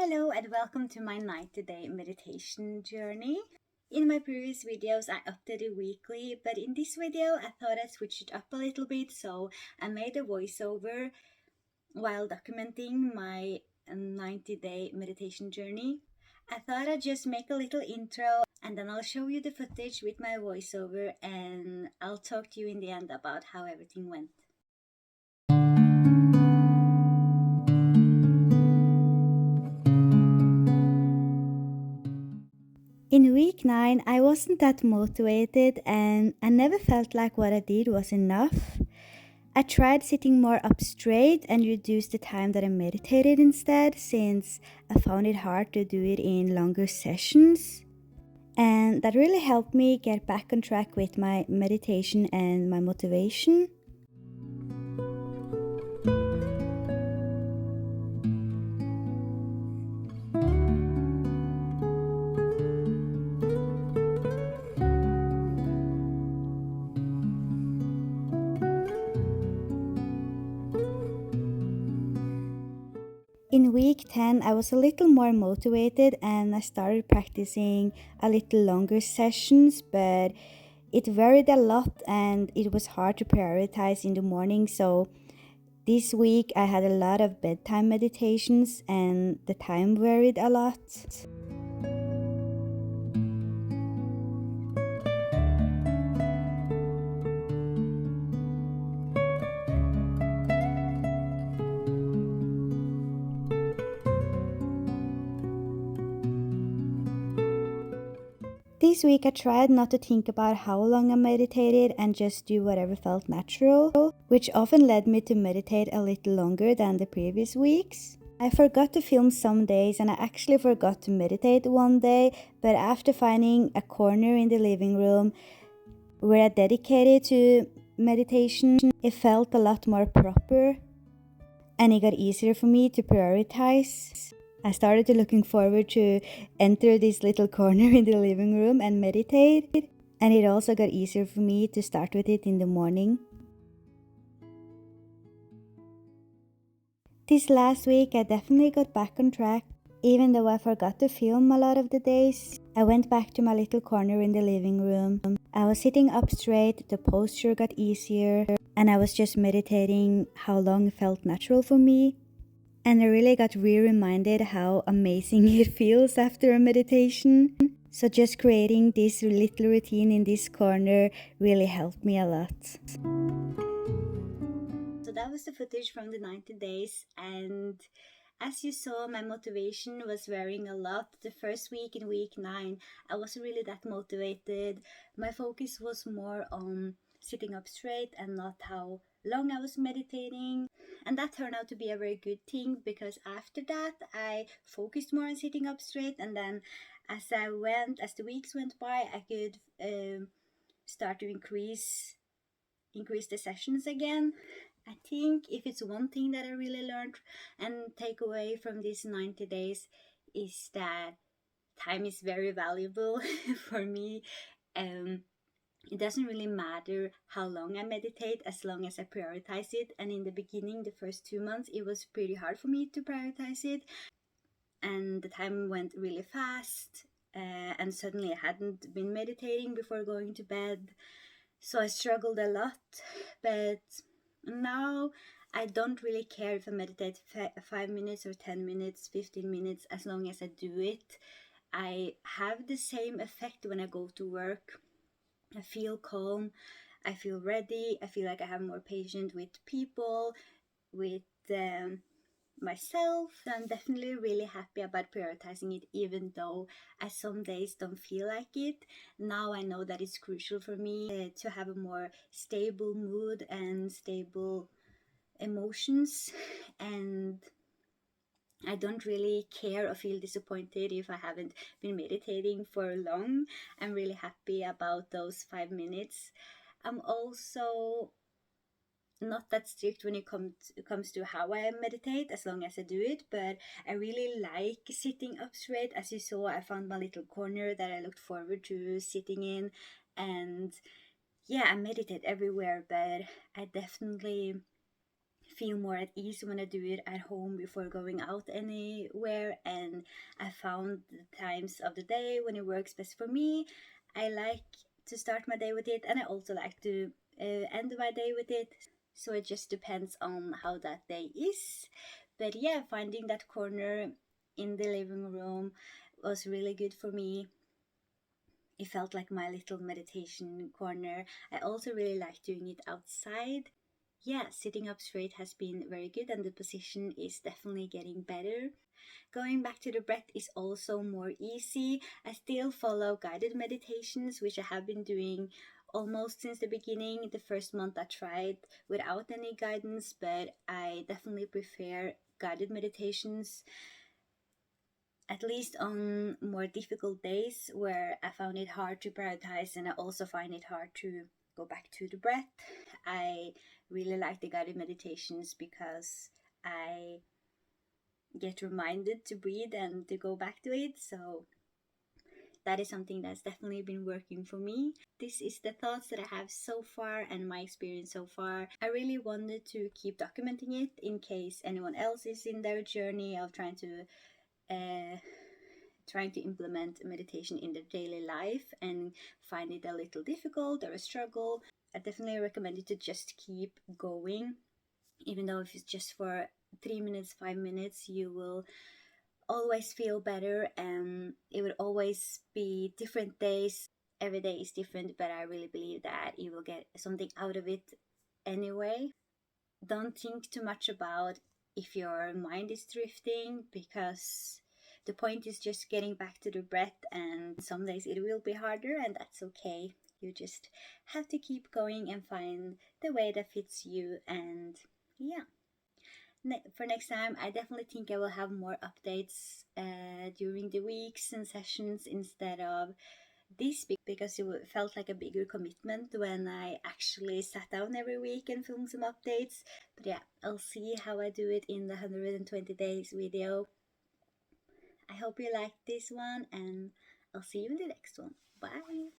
Hello and welcome to my 90-day meditation journey. In my previous videos I updated weekly, but in this video I thought I'd switch it up a little bit, so I made a voiceover while documenting my 90-day meditation journey. I thought I'd just make a little intro and then I'll show you the footage with my voiceover and I'll talk to you in the end about how everything went. In week 9, I wasn't that motivated and I never felt like what I did was enough. I tried sitting more up straight and reduced the time that I meditated instead, since I found it hard to do it in longer sessions. And that really helped me get back on track with my meditation and my motivation. In week 10, I was a little more motivated and I started practicing a little longer sessions, but it varied a lot and it was hard to prioritize in the morning. So this week I had a lot of bedtime meditations and the time varied a lot. This week I tried not to think about how long I meditated and just do whatever felt natural, which often led me to meditate a little longer than the previous weeks. I forgot to film some days and I actually forgot to meditate one day, but after finding a corner in the living room where I dedicated to meditation, it felt a lot more proper and it got easier for me to prioritize. I started to looking forward to enter this little corner in the living room and meditate, and it also got easier for me to start with it in the morning. This last week I definitely got back on track, even though I forgot to film a lot of the days. I went back to my little corner in the living room. I was sitting up straight, the posture got easier, and I was just meditating how long it felt natural for me. And I really got reminded how amazing it feels after a meditation. So just creating this little routine in this corner really helped me a lot. So that was the footage from the 90 days, and as you saw, my motivation was varying a lot. The first week, in week 9, I wasn't really that motivated. My focus was more on sitting up straight and not how long I was meditating. And that turned out to be a very good thing, because after that I focused more on sitting up straight, and then as the weeks went by, I could start to increase the sessions again. I think if it's one thing that I really learned and take away from these 90 days is that time is very valuable for me. It doesn't really matter how long I meditate as long as I prioritize it. And in the beginning, the first 2 months, it was pretty hard for me to prioritize it. And the time went really fast. And suddenly I hadn't been meditating before going to bed. So I struggled a lot. But now I don't really care if I meditate 5 minutes or 10 minutes, 15 minutes, as long as I do it. I have the same effect when I go to work. I feel calm, I feel ready, I feel like I have more patience with people, with myself. I'm definitely really happy about prioritizing it, even though I some days don't feel like it. Now I know that it's crucial for me to have a more stable mood and stable emotions, and I don't really care or feel disappointed if I haven't been meditating for long. I'm really happy about those 5 minutes. I'm also not that strict when it comes to how I meditate, as long as I do it, but I really like sitting up straight. As you saw, I found my little corner that I looked forward to sitting in, and yeah, I meditate everywhere, but I definitely feel more at ease when I do it at home before going out anywhere. And I found the times of the day when it works best for me. I like to start my day with it, and I also like to end my day with it. So it just depends on how that day is. But yeah, finding that corner in the living room was really good for me. It felt like my little meditation corner. I also really like doing it outside. Yeah, sitting up straight has been very good, and the position is definitely getting better. Going back to the breath is also more easy. I still follow guided meditations, which I have been doing almost since the beginning. The first month I tried without any guidance, but I definitely prefer guided meditations, at least on more difficult days where I found it hard to prioritize, and I also find it hard to go back to the breath. I really like the guided meditations because I get reminded to breathe and to go back to it. So that is something that's definitely been working for me. This is the thoughts that I have so far and my experience so far. I really wanted to keep documenting it in case anyone else is in their journey of trying to implement meditation in their daily life and find it a little difficult or a struggle. I definitely recommend it to just keep going, even though if it's just for 3 minutes, 5 minutes, you will always feel better, and it will always be different days. Every day is different, but I really believe that you will get something out of it anyway. Don't think too much about if your mind is drifting, because the point is just getting back to the breath, and some days it will be harder, and that's okay. You just have to keep going and find the way that fits you. And yeah, for next time, I definitely think I will have more updates during the weeks and sessions instead of this, because it felt like a bigger commitment when I actually sat down every week and filmed some updates. But yeah, I'll see how I do it in the 120 days video. I hope you liked this one, and I'll see you in the next one. Bye!